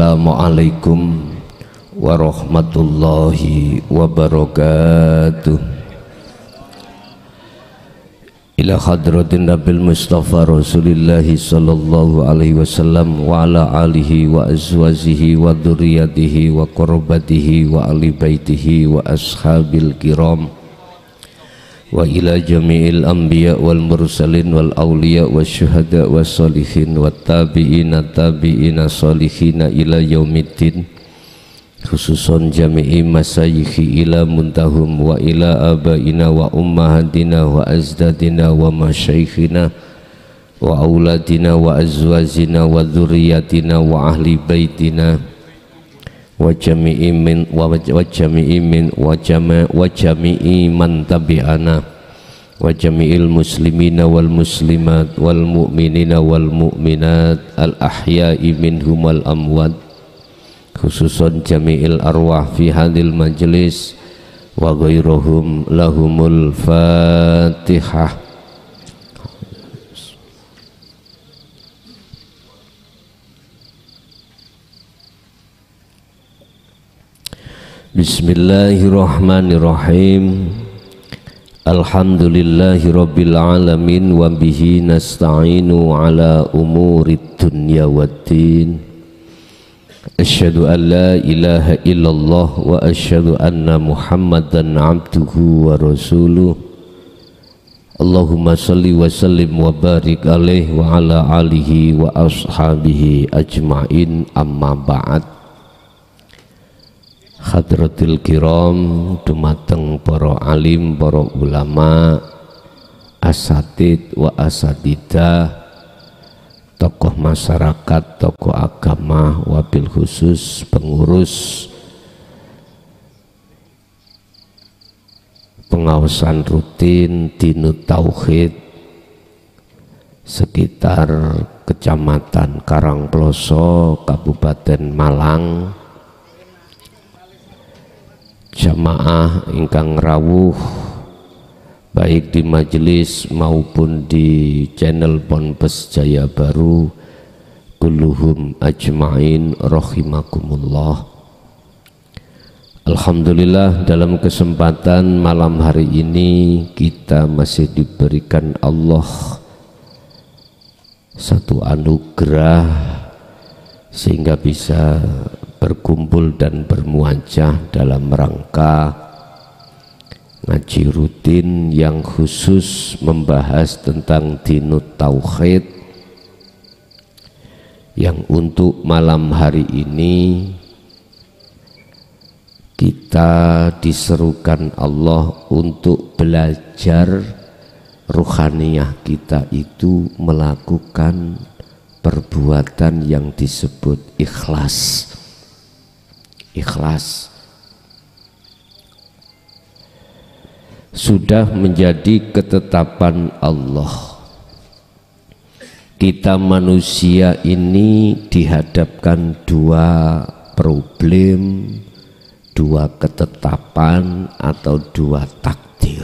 Assalamualaikum warahmatullahi wabarakatuh. Ila hadratin Nabil Mustafa Rasulillahi sallallahu alaihi wasallam wa ala alihi wa azwajihi wa dzurriyyatihi wa qurrabatihi wa ali baitihi wa ashabil kiram wa ila jami'il anbiya wal mursalin wal awliya was syuhada was solihin wat tabi'ina tabi'ina solihina ila yaumiddin, khususon jami'i masayikhi ila muntahum wa ila abaina wa ummahatina wa azdadina wa masyaikhina wa auladina wa azwajina wa dzurriyyatina wa ahli baitina wa jami'i man tabi'ana wa jami'il muslimina wal muslimat wal mu'minina wal mu'minat al ahya'i minhum wal amwat, khususon jami'il arwah fi hadil majlis wa ghairuhum lahumul fatihah. Bismillahirrahmanirrahim. Alhamdulillahi rabbil alamin wa bihi nasta'inu ala umurid dunya waddin. Asyhadu an la ilaha illallah wa asyhadu anna Muhammadan abduhu wa rasuluh. Allahumma salli wa sallim wa barik alaihi wa ala alihi wa ashabihi ajma'in, amma ba'd. Hadratil kiram, dumateng para alim, para ulama, asatid wa asatidah, tokoh masyarakat, tokoh agama, wabil khusus pengurus pengawasan rutin Dinut Tauhid sekitar Kecamatan Karangploso, Kabupaten Malang, jamaah ingkang rawuh baik di majelis maupun di channel Ponpes Jaya Baru, kulluhum ajma'in rahimakumullah. Alhamdulillah, dalam kesempatan malam hari ini kita masih diberikan Allah satu anugerah sehingga bisa berkumpul dan bermuajah dalam rangka ngaji rutin yang khusus membahas tentang Dinut Tauhid, yang untuk malam hari ini kita diserukan Allah untuk belajar ruhaniyah kita itu melakukan perbuatan yang disebut ikhlas. Ikhlas sudah menjadi ketetapan Allah. Kita manusia ini dihadapkan dua problem, dua ketetapan atau dua takdir.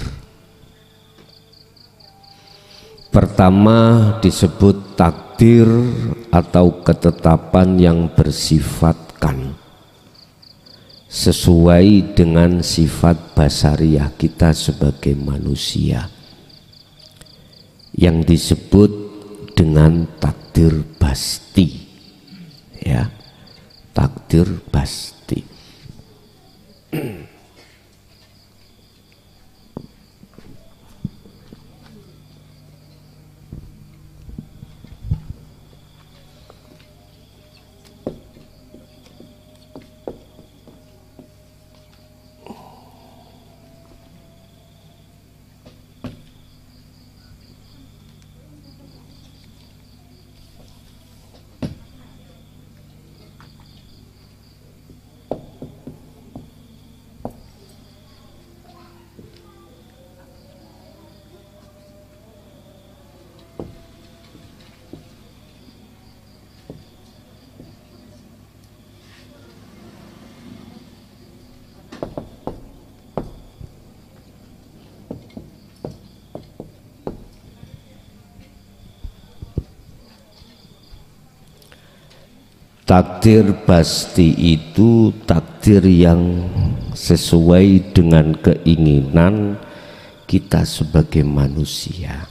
Pertama disebut takdir atau ketetapan yang bersifatkan sesuai dengan sifat basariah kita sebagai manusia, yang disebut dengan takdir basti, ya, takdir basti. Takdir pasti itu takdir yang sesuai dengan keinginan kita sebagai manusia.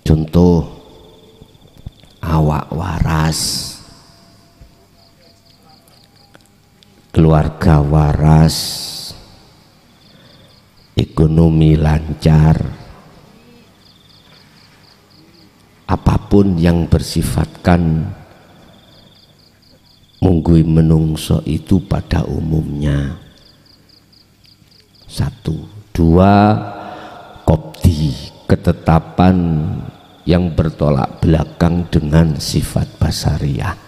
Contoh, awak waras, keluarga waras, ekonomi lancar, apapun yang bersifatkan munggui menungso itu pada umumnya. Satu, dua, qobdi, ketetapan yang bertolak belakang dengan sifat basariyah.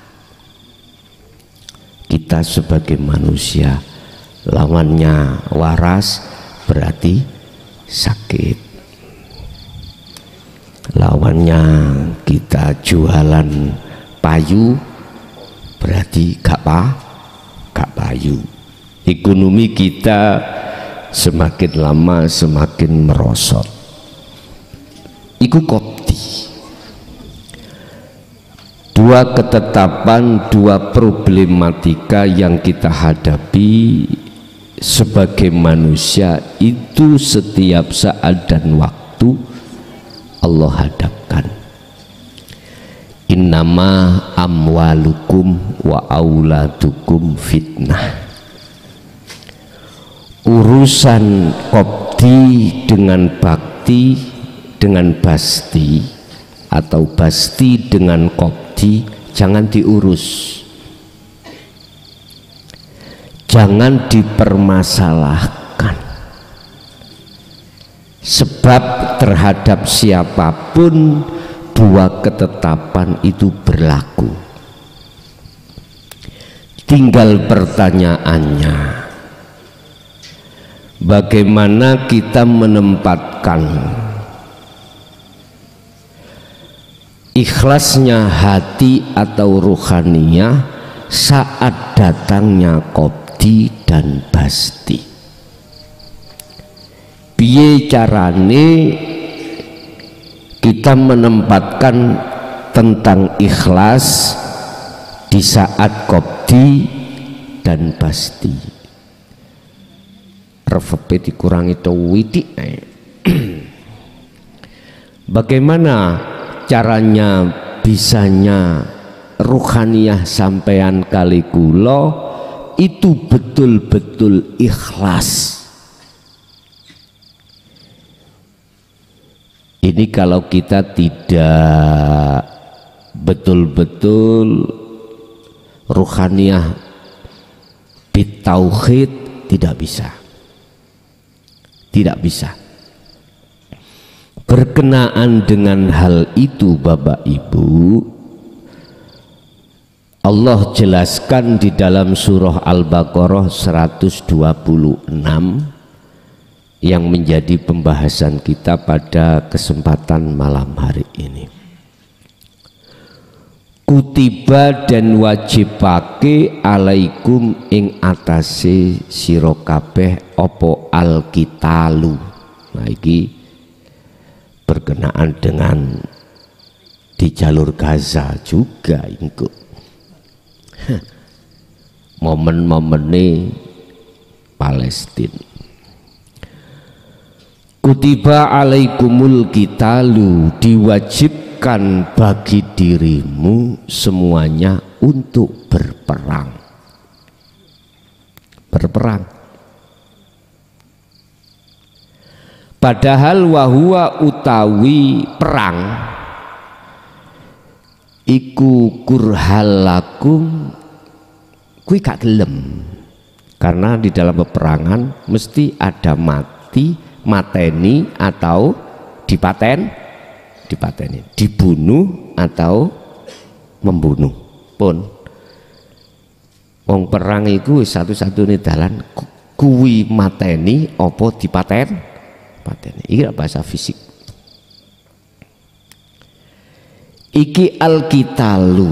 Kita sebagai manusia, lawannya waras berarti sakit. Lawannya kita jualan payu berarti gak payu. Ekonomi kita semakin lama semakin merosot. Iku qobdi. Dua ketetapan, dua problematika yang kita hadapi sebagai manusia itu setiap saat dan waktu Allah hadapkan. Innama amwalukum wa auladukum fitnah. Urusan qobdi dengan bakti, dengan basti, atau basti dengan qobdi jangan diurus, jangan dipermasalahkan, sebab terhadap siapapun dua ketetapan itu berlaku. Tinggal pertanyaannya, bagaimana kita menempatkan ikhlasnya hati atau ruhaniyah saat datangnya qobdi dan basti. Piye carane kita menempatkan tentang ikhlas di saat qobdi dan basti? Revepe dikurangi widik. Bagaimana caranya bisanya ruhaniyah sampean kali kula itu betul-betul ikhlas? Ini kalau kita tidak betul-betul ruhaniyah bitauhid, tidak bisa. Tidak bisa. Berkenaan dengan hal itu Bapak Ibu, Allah jelaskan di dalam surah Al-Baqarah 126 yang menjadi pembahasan kita pada kesempatan malam hari ini. Kutiba dan wajibake alaikum ing atase sira kabeh apa alqitalu. Nah iki berkenaan dengan di jalur Gaza juga ingku. Momen-momene Palestina. Kutiba alaikumul qitalu, diwajibkan bagi dirimu semuanya untuk berperang. Berperang. Padahal wahwa utawi perang iku kurhalakum, kuwi gak gelem. Karena di dalam peperangan mesti ada mati, mateni atau dipateni, dibunuh atau membunuh pun. Wong perang iku satu-satunya dalan kuwi mateni apa pateni. Iki bahasa fisik. Iki alqitalu,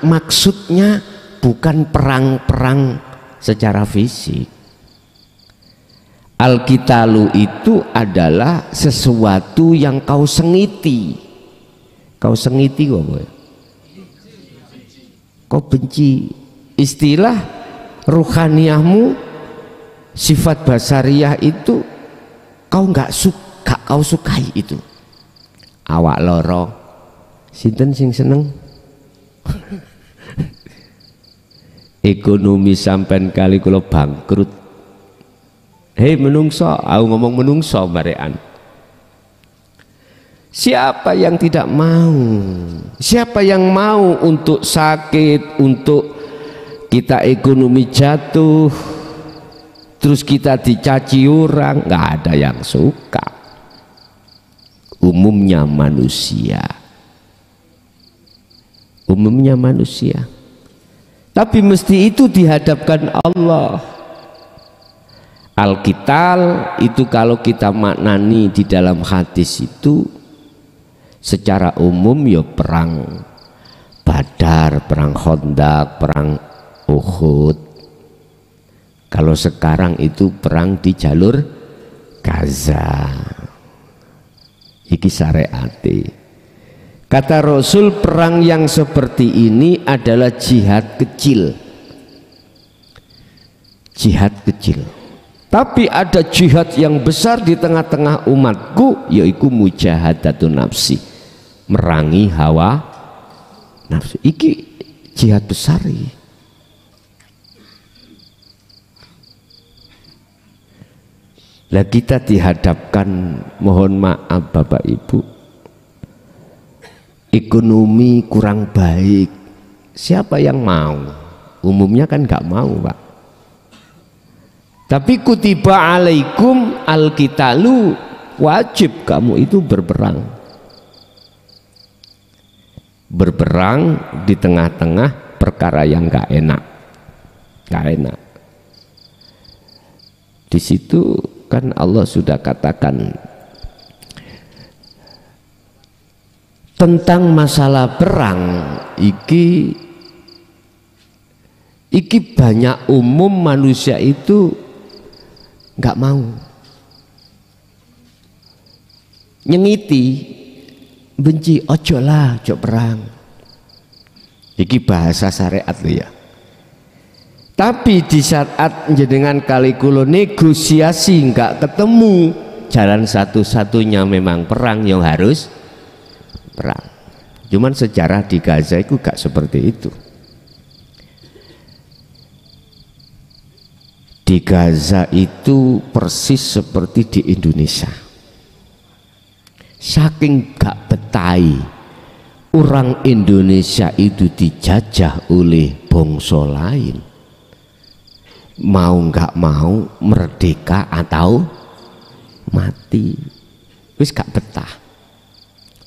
maksudnya bukan perang-perang secara fisik. Alqitalu itu adalah sesuatu yang kau sengiti, Kau sengiti kok, kau benci. Istilah ruhaniyahmu, sifat basariyah itu kau nggak suka, kau sukai itu. Awak loro, sinten sing seneng? Ekonomi sampean kali kula bangkrut. Hei menungso, aku ngomong menungso barekan. Siapa yang tidak mau? Siapa yang mau untuk sakit, untuk kita ekonomi jatuh, terus kita dicaci orang? Nggak ada yang suka. Umumnya manusia. Umumnya manusia. Tapi mesti itu dihadapkan Allah. Al-Qital itu kalau kita maknani di dalam hadis itu secara umum ya perang Badar, perang Khandaq, perang Uhud. Kalau sekarang itu perang di jalur Gaza. Iki syariate. Kata Rasul, perang yang seperti ini adalah jihad kecil. Jihad kecil. Tapi ada jihad yang besar di tengah-tengah umatku, yaitu mujahadatun nafsi. Merangi hawa nafsu. Iki jihad besar ini. Lah kita dihadapkan, mohon maaf Bapak Ibu, ekonomi kurang baik. Siapa yang mau? Umumnya kan nggak mau, Pak. Tapi kutiba alaikum al-qitalu, wajib kamu itu berperang. Berperang di tengah-tengah perkara yang nggak enak. Nggak enak. Di situ kan Allah sudah katakan tentang masalah perang, iki banyak umum manusia itu nggak mau, nyengiti, benci, ojo lah, ojo perang. Iki bahasa syariat loh ya. Tapi di saat jenengan kali kulo negosiasi nggak ketemu, jalan satu-satunya memang perang, yang harus perang. Cuman sejarah di Gaza itu gak seperti itu. Di Gaza itu persis seperti di Indonesia. Saking gak betai orang Indonesia itu dijajah oleh bangsa lain, mau nggak mau merdeka atau mati, wis gak betah.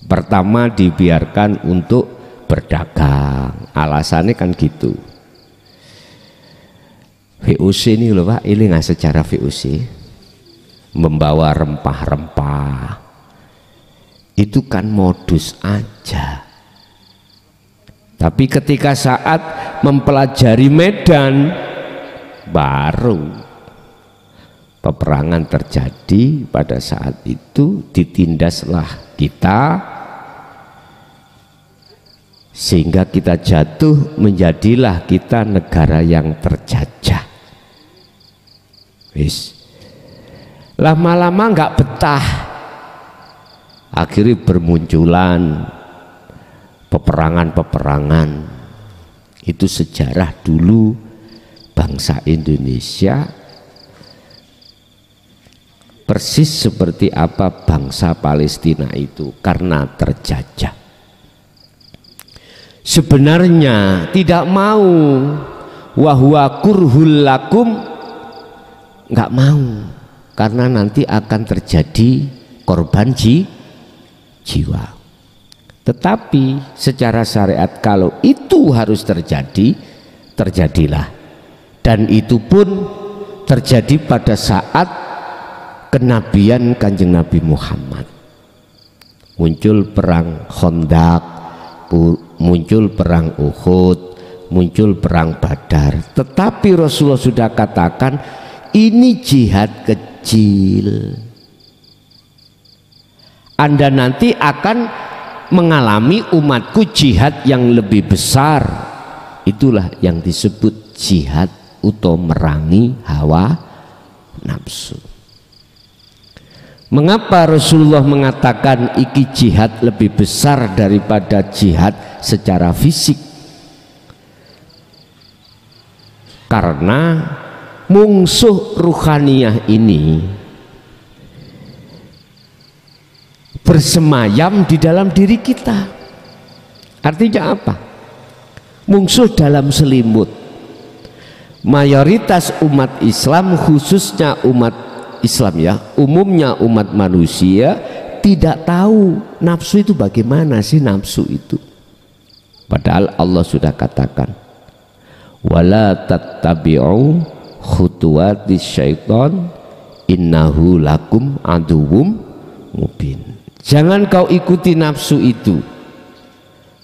Pertama dibiarkan untuk berdagang, alasannya kan gitu. VOC ini loh Pak, ini nggak secara VOC membawa rempah-rempah itu kan modus aja. Tapi ketika saat mempelajari medan, baru peperangan terjadi. Pada saat itu ditindaslah kita sehingga kita jatuh, menjadilah kita negara yang terjajah. Wis lama-lama nggak betah, akhirnya bermunculan peperangan-peperangan. Itu sejarah dulu bangsa Indonesia persis seperti apa bangsa Palestina itu, karena terjajah. Sebenarnya tidak mau, wahwa kurhul lakum, nggak mau, karena nanti akan terjadi korban jiwa. Tetapi secara syariat kalau itu harus terjadi, terjadilah. Dan itu pun terjadi pada saat kenabian Kanjeng Nabi Muhammad. Muncul perang Khandaq, muncul perang Uhud, muncul perang Badar. Tetapi Rasulullah sudah katakan ini jihad kecil. Anda nanti akan mengalami umatku jihad yang lebih besar. Itulah yang disebut jihad atau merangi hawa nafsu. Mengapa Rasulullah mengatakan iki jihad lebih besar daripada jihad secara fisik? Karena mungsuh ruhaniyah ini bersemayam di dalam diri kita. Artinya apa? Mungsuh dalam selimut. Mayoritas umat Islam, khususnya umat Islam ya, umumnya umat manusia tidak tahu nafsu itu bagaimana sih nafsu itu. Padahal Allah sudah katakan, wala tattabi'u khutuwatis syaiton innahu lakum aduwwum mubin. Jangan kau ikuti nafsu itu,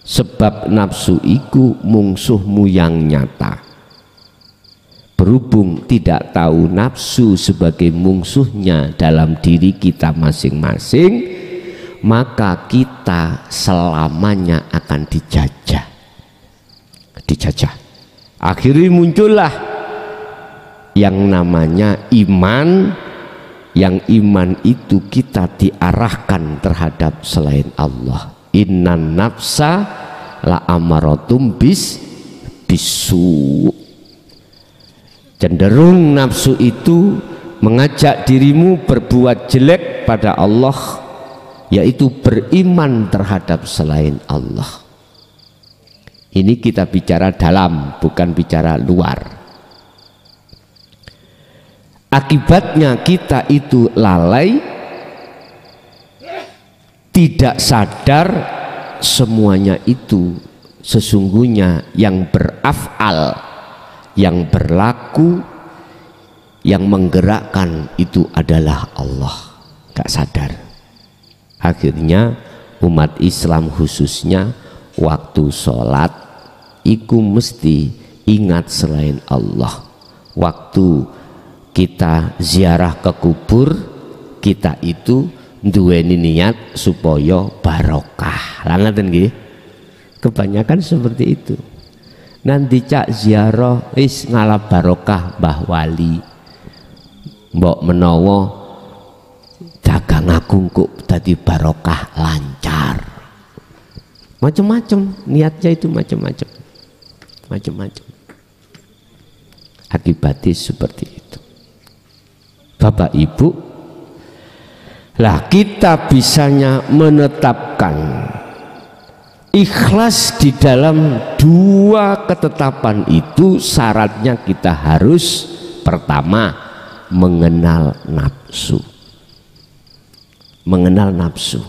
sebab nafsu itu mungsuhmu yang nyata. Berhubung tidak tahu nafsu sebagai mungsuhnya dalam diri kita masing-masing, maka kita selamanya akan dijajah. Akhirnya muncullah yang namanya iman, yang iman itu kita diarahkan terhadap selain Allah. Innan nafsa la amaratum bisu. Cenderung nafsu itu mengajak dirimu berbuat jelek pada Allah, yaitu beriman terhadap selain Allah. Ini kita bicara dalam, bukan bicara luar. Akibatnya kita itu lalai, tidak sadar semuanya itu sesungguhnya yang beraf'al, yang berlaku, yang menggerakkan itu adalah Allah. Gak sadar. Akhirnya umat Islam khususnya waktu sholat iku mesti ingat selain Allah. Waktu kita ziarah ke kubur, kita itu duweni niat supaya barokah. Langaten nggih. Kebanyakan seperti itu. Nanti cak ziarah wis ngalap barokah Mbah Wali, mbok menawa dagang aku kok dadi barokah lancar. Macam-macam niatnya itu, macam-macam. Akibatnya seperti itu. Bapak Ibu, lah kita bisanya menetapkan ikhlas di dalam dua ketetapan itu. Syaratnya kita harus pertama mengenal nafsu. Mengenal nafsu.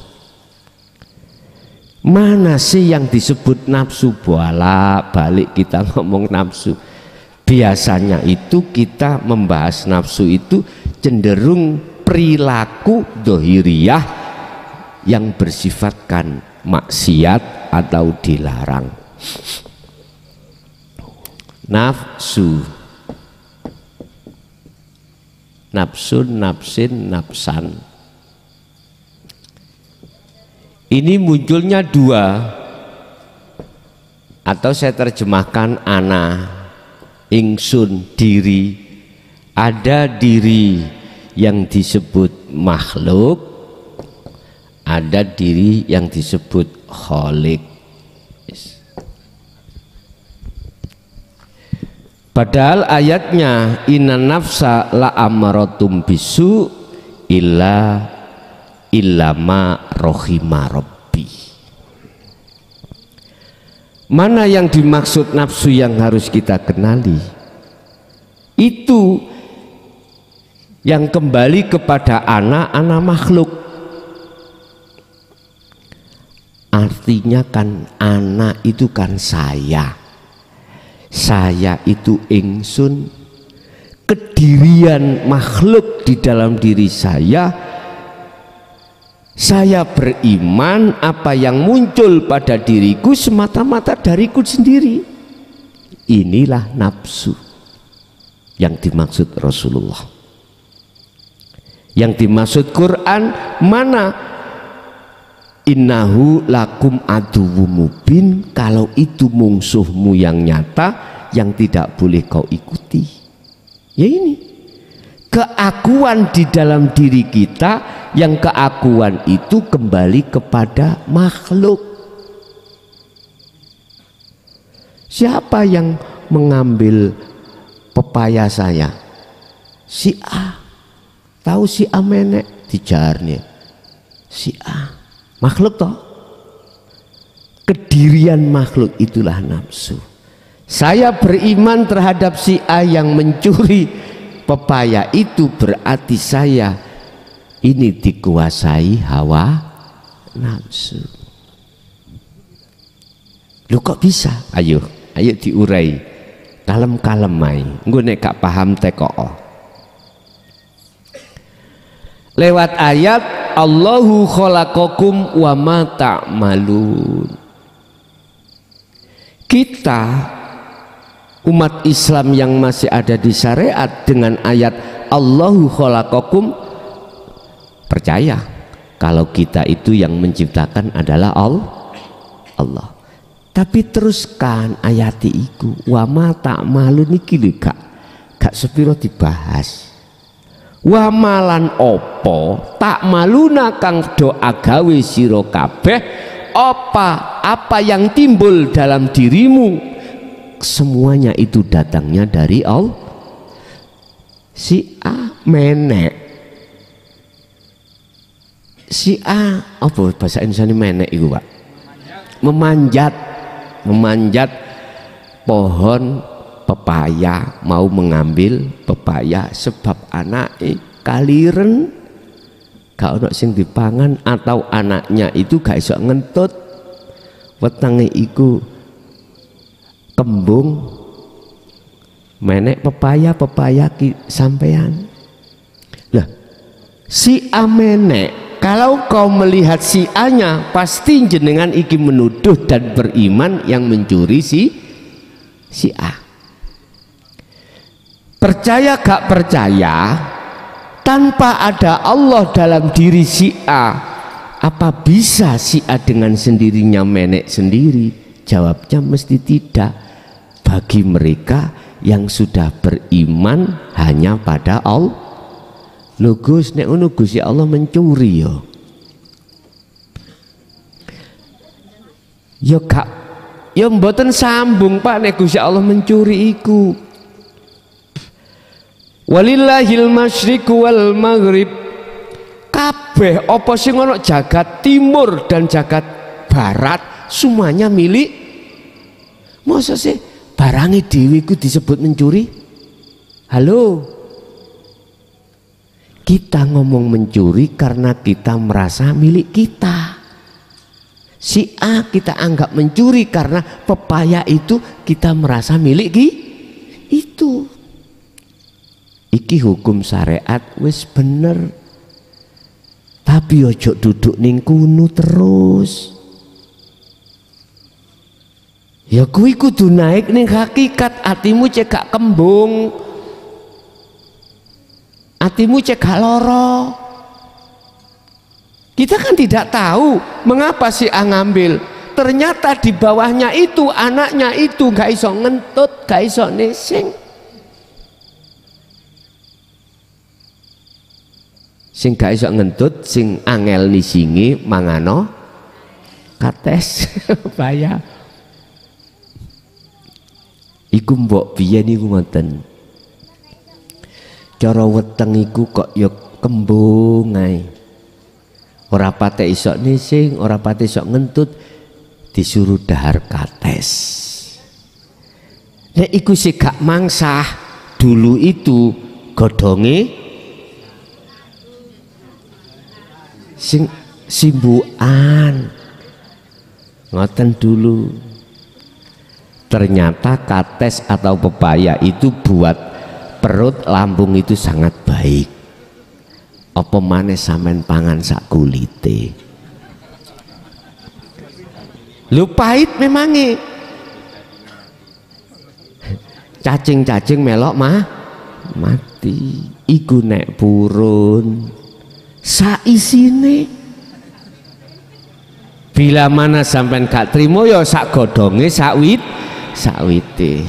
Mana sih yang disebut nafsu? Bolak-balik kita ngomong nafsu. Biasanya itu kita membahas nafsu itu cenderung perilaku dohiriyah yang bersifatkan maksiat atau dilarang. Nafsu, nafsun, nafsin, nafsan, ini munculnya dua, atau saya terjemahkan ana, ingsun, diri. Ada diri yang disebut makhluk, ada diri yang disebut khalik. Padahal ayatnya innan nafsa la amaratum bisu illa ma rohima rabbi. Mana yang dimaksud nafsu yang harus kita kenali? Itu yang kembali kepada anak makhluk. Artinya kan anak itu kan saya itu ingsun, kedirian makhluk di dalam diri saya beriman apa yang muncul pada diriku semata-mata dariku sendiri. Inilah nafsu yang dimaksud Rasulullah, yang dimaksud Quran. Mana innahu lakum aduwwum mubin, kalau itu musuhmu yang nyata yang tidak boleh kau ikuti. Ya ini keakuan di dalam diri kita, yang keakuan itu kembali kepada makhluk. Siapa yang mengambil pepaya saya? Si A. Tahu si A menek dijarnya. Si A. Makhluk toh. Kedirian makhluk itulah nafsu. Saya beriman terhadap si A yang mencuri pepaya itu, berarti saya ini dikuasai hawa nafsu. Loh kok bisa? Ayo diurai. Kalem-kalem mai. Engko nek gak paham teko. Lewat ayat Allahu khalaqakum wa ma ta'malun. Kita umat Islam yang masih ada di syariat dengan ayat Allahu khalaqakum percaya kalau kita itu yang menciptakan adalah Allah. Tapi teruskan ayati iku wa ma ta'malun iki lho gak sepiro dibahas. Wa malan opo tak maluna kang do agawe sira kabeh, apa yang timbul dalam dirimu, semuanya itu datangnya dari Allah. Si A menek, si A apa bahasa Indonesia ini menek itu Pak? Memanjat pohon pepaya, mau mengambil pepaya sebab anake kaliren gak ono sing dipangan, atau anaknya itu gak iso ngentut, wetenge iku kembung menek pepaya sampean. Lah si A menek, kalau kau melihat si A nya pasti jenengan iki menuduh dan beriman yang mencuri si A. Percaya gak percaya, tanpa ada Allah dalam diri si A, apa bisa si A dengan sendirinya menek sendiri? Jawabnya mesti tidak. Bagi mereka yang sudah beriman hanya pada Allah. Lho Gus, nek ngono Gus ya Allah mencuri yo. Yo gak, yo mboten sambung Pak nek Gusti Allah mencuri iku. Walillahil masyriqu wal maghrib, kabeh apa sing ana jagat timur dan jagat barat semuanya milik. Masa sih barange dhewe iku disebut mencuri? Halo, kita ngomong mencuri karena kita merasa milik kita. Si A kita anggap mencuri karena pepaya itu kita merasa milik itu. Iki hukum syariat wis bener, tapi ojo duduk ning kuno terus. Ya kuwi kudu naik ning hakikat, atimu cek gak kembung, atimu cek gak loro. Kita kan tidak tahu mengapa si A ngambil, ternyata di bawahnya itu anaknya itu gak iso ngentut, gak iso nesing. Sing gak iso ngentut, sing angel nisingi mangano kates bahaya. Iku mbok biyen iku ngoten. Cara weteng iku kok ya kembung ae. Ora pate iso nising, ora pate iso ngentut, disuruh dahar kates. Nek iku sing gak mangsah dulu itu godhonge sing simbukan ngoten dulu. Ternyata kates atau pepaya itu buat perut lambung itu sangat baik. Apa maneh sampean pangan sak kulite. Lu pahit memange. Cacing-cacing melok mati. Iku nek purun saisine Bila mana sampean gak trimo ya sak godhonge sakwite.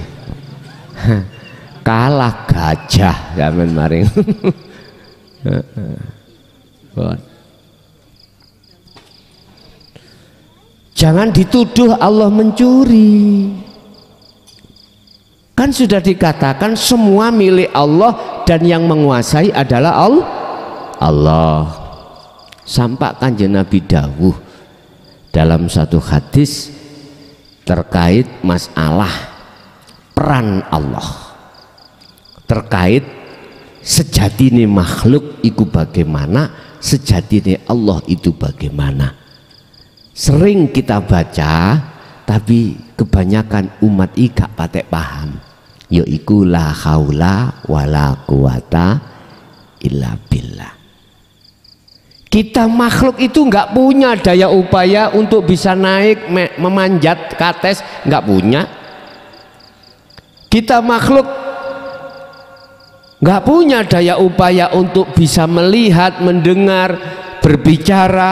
Kalah gajah sampean maring. Jangan dituduh Allah mencuri. Kan sudah dikatakan semua milik Allah dan yang menguasai adalah Allah. Sampai Kanjeng Nabi dawuh dalam satu hadis terkait masalah peran Allah, terkait sejatine makhluk itu bagaimana, sejatine Allah itu bagaimana. Sering kita baca tapi kebanyakan umat gak patek paham, yaiku la haula wala quwata illa billah. Kita makhluk itu nggak punya daya upaya untuk bisa naik memanjat ke atas, nggak punya. Kita makhluk nggak punya daya upaya untuk bisa melihat, mendengar, berbicara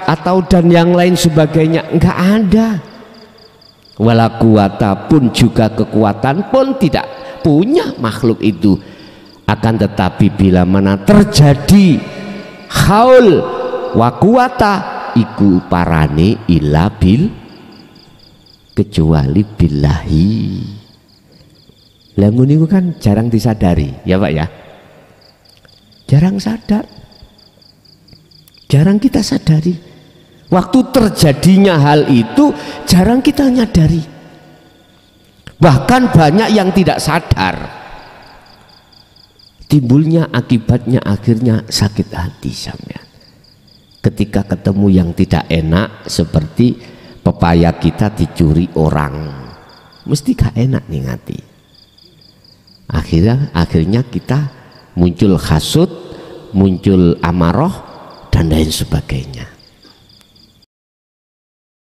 atau dan yang lain sebagainya, nggak ada. Wala quwata pun juga kekuatan pun tidak punya makhluk itu. Akan tetapi bila mana terjadi haul wa quwata iku parane illa bil, kecuali billahi. Lah ngono kan jarang disadari ya Pak ya, jarang sadar, jarang kita sadari. Waktu terjadinya hal itu jarang kita nyadari, bahkan banyak yang tidak sadar. Timbulnya akibatnya akhirnya sakit hati sampean ketika ketemu yang tidak enak, seperti pepaya kita dicuri orang, mesti gak enak nih hati. Akhirnya kita muncul hasud, muncul amarah dan lain sebagainya.